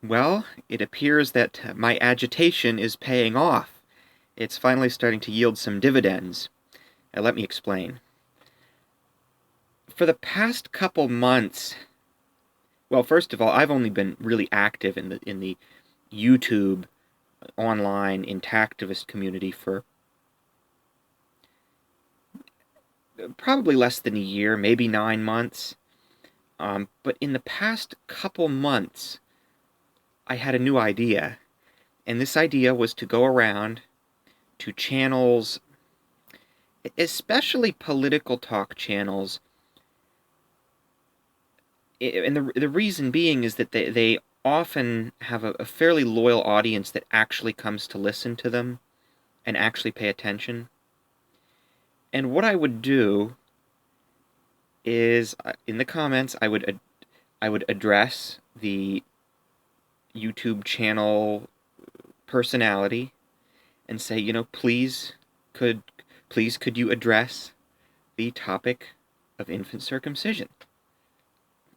Well, it appears that my agitation is paying off. It's finally starting to yield some dividends. Let me explain. For the past couple months, well, first of all, I've only been really active in the YouTube online intactivist community for probably less than a year, maybe 9 months. But in the past couple months, I had a new idea. And this idea was to go around to channels, especially political talk channels. And the reason being is that they often have a fairly loyal audience that actually comes to listen to them and actually pay attention. And what I would do is, in the comments, I would address the YouTube channel personality and say, could could you address the topic of infant circumcision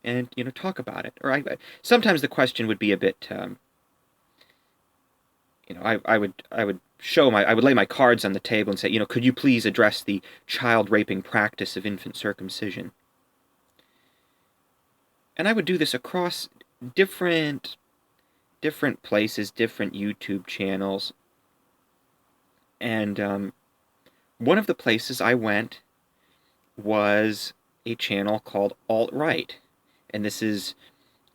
and talk about it? Or sometimes the question would be a bit, I would lay my cards on the table and say, could you please address the child raping practice of infant circumcision? And I would do this across different places, different YouTube channels. And one of the places I went was a channel called Alt-Right. And this is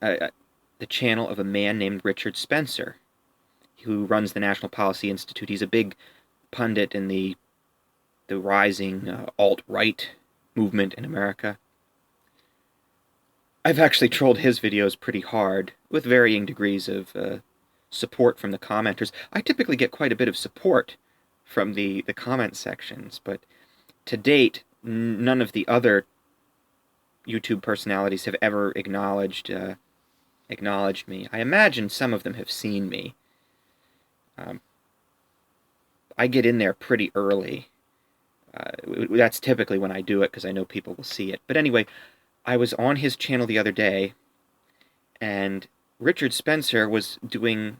the channel of a man named Richard Spencer, who runs the National Policy Institute. He's a big pundit in the rising alt-right movement in America. I've actually trolled his videos pretty hard, with varying degrees of support from the commenters. I typically get quite a bit of support from the comment sections, but to date, none of the other YouTube personalities have ever acknowledged me. I imagine some of them have seen me. I get in there pretty early. That's typically when I do it, because I know people will see it. But anyway, I was on his channel the other day, and Richard Spencer was doing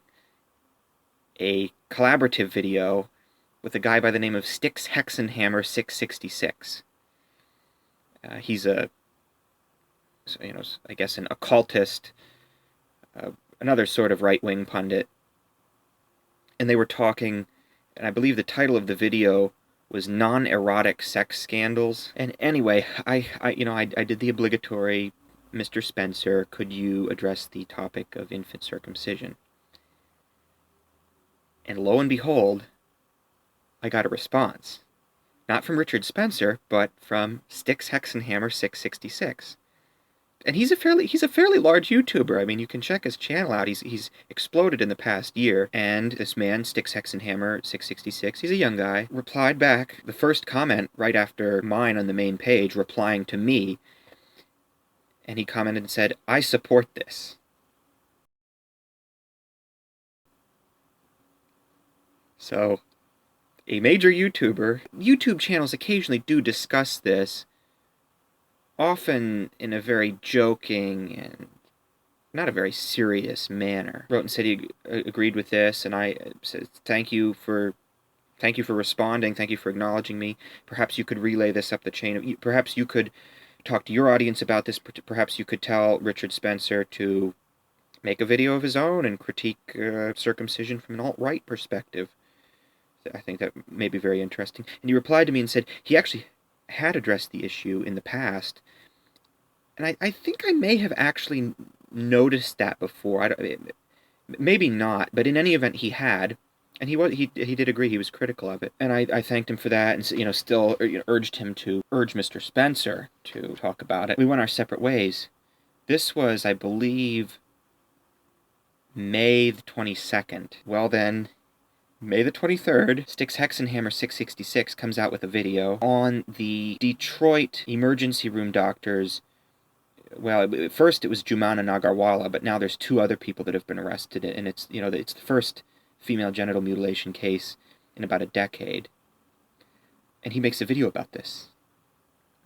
a collaborative video with a guy by the name of Styxhexenhammer666. He's I guess an occultist, another sort of right-wing pundit. And they were talking, and I believe the title of the video was Non-Erotic Sex Scandals. And anyway, I did the obligatory, Mr. Spencer, could you address the topic of infant circumcision? And lo and behold, I got a response. Not from Richard Spencer, but from Styxhexenhammer666. And he's a fairly large YouTuber. I mean, you can check his channel out. He's exploded in the past year. And this man, Styxhexenhammer666, he's a young guy, replied back the first comment right after mine on the main page, replying to me. And he commented and said, "I support this." So, a major YouTuber. YouTube channels occasionally do discuss this, often in a very joking and not a very serious manner. Wrote and said he agreed with this, and I said, thank you for responding, thank you for acknowledging me. Perhaps you could relay this up the chain. Perhaps you could talk to your audience about this. Perhaps you could tell Richard Spencer to make a video of his own and critique circumcision from an alt-right perspective. I think that may be very interesting. And he replied to me and said he actually had addressed the issue in the past, and I think I may have actually noticed that before. Maybe not, but in any event, he had, and he did agree. He was critical of it, and I thanked him for that, and still urged him to urge Mr. Spencer to talk about it. We went our separate ways. This was, I believe, May the 22nd. Well then, May the 23rd, Styxhexenhammer666 comes out with a video on the Detroit emergency room doctors. Well, at first it was Jumana Nagarwala, but now there's 2 other people that have been arrested, and it's the first female genital mutilation case in about a decade. And he makes a video about this,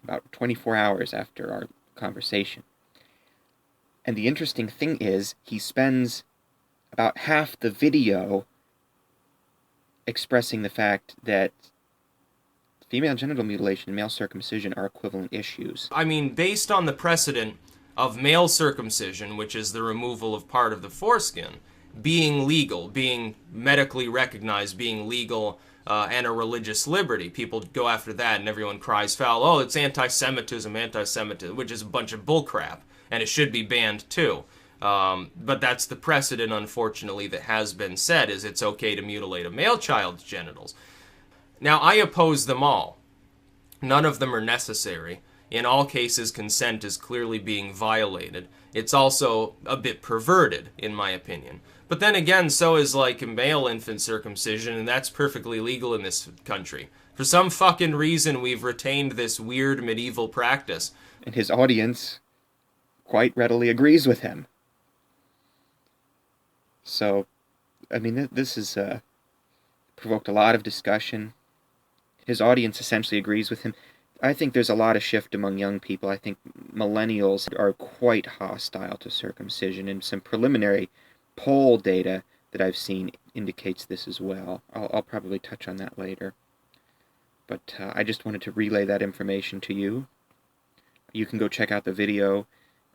about 24 hours after our conversation. And the interesting thing is, he spends about half the video expressing the fact that female genital mutilation and male circumcision are equivalent issues. I mean, based on the precedent of male circumcision, which is the removal of part of the foreskin, being legal, being medically recognized, being legal, and a religious liberty. People go after that and everyone cries foul. Oh, it's anti-Semitism, which is a bunch of bullcrap, and it should be banned too. But that's the precedent, unfortunately, that has been set, is it's okay to mutilate a male child's genitals. Now, I oppose them all. None of them are necessary. In all cases, consent is clearly being violated. It's also a bit perverted, in my opinion. But then again, so is like male infant circumcision, and that's perfectly legal in this country. For some fucking reason, we've retained this weird medieval practice. And his audience quite readily agrees with him. So, I mean, this has provoked a lot of discussion. His audience essentially agrees with him. I think there's a lot of shift among young people. I think millennials are quite hostile to circumcision, and some preliminary poll data that I've seen indicates this as well. I'll probably touch on that later. But I just wanted to relay that information to you. You can go check out the video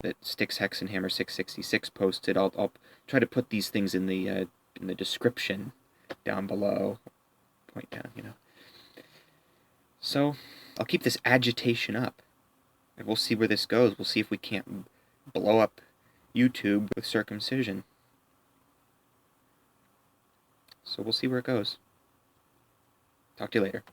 that Styxhexenhammer666 posted. I'll try to put these things in the description down below. Point down, you know. So, I'll keep this agitation up, and we'll see where this goes. We'll see if we can't blow up YouTube with circumcision. So we'll see where it goes. Talk to you later.